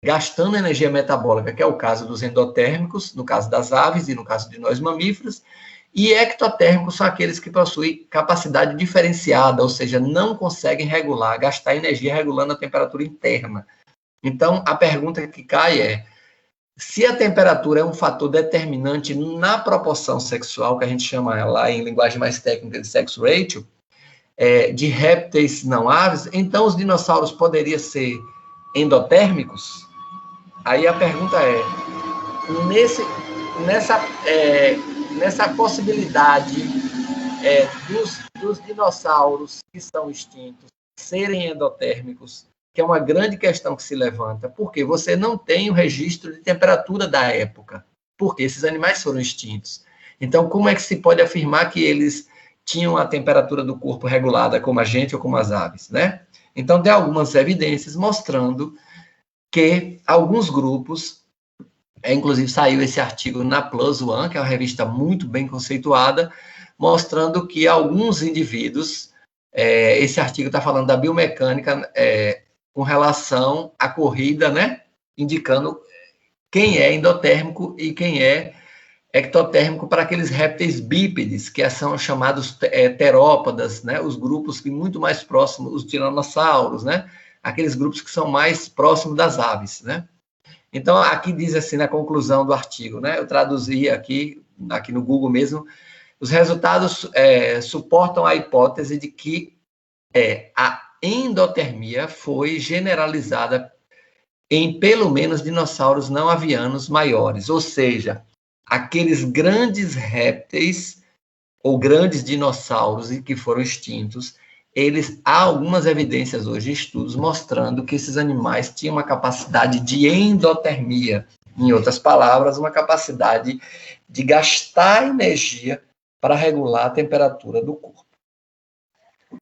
gastando energia metabólica, que é o caso dos endotérmicos, no caso das aves e no caso de nós mamíferos, e ectotérmicos são aqueles que possuem capacidade diferenciada, ou seja, não conseguem regular, gastar energia regulando a temperatura interna. Então, a pergunta que cai é, se a temperatura é um fator determinante na proporção sexual, que a gente chama lá em linguagem mais técnica de sex ratio, de répteis não aves, então os dinossauros poderiam ser endotérmicos? Aí a pergunta é, nessa possibilidade dos dinossauros que são extintos serem endotérmicos, que é uma grande questão que se levanta, porque você não tem o registro de temperatura da época, porque esses animais foram extintos. Então, como é que se pode afirmar que eles tinham a temperatura do corpo regulada como a gente ou como as aves, né? Então, tem algumas evidências mostrando que alguns grupos, inclusive saiu esse artigo na Plus One, que é uma revista muito bem conceituada, mostrando que alguns indivíduos, esse artigo está falando da biomecânica com relação à corrida, né? Indicando quem é endotérmico e quem é ectotérmico para aqueles répteis bípedes, que são chamados terópodas, né? Os grupos que muito mais próximos, os tiranossauros, né? Aqueles grupos que são mais próximos das aves, né? Então, aqui diz assim, na conclusão do artigo, né? Eu traduzi aqui no Google mesmo, os resultados suportam a hipótese de que a endotermia foi generalizada em pelo menos dinossauros não avianos maiores, ou seja, aqueles grandes répteis ou grandes dinossauros que foram extintos, há algumas evidências hoje, estudos, mostrando que esses animais tinham uma capacidade de endotermia, em outras palavras, uma capacidade de gastar energia para regular a temperatura do corpo.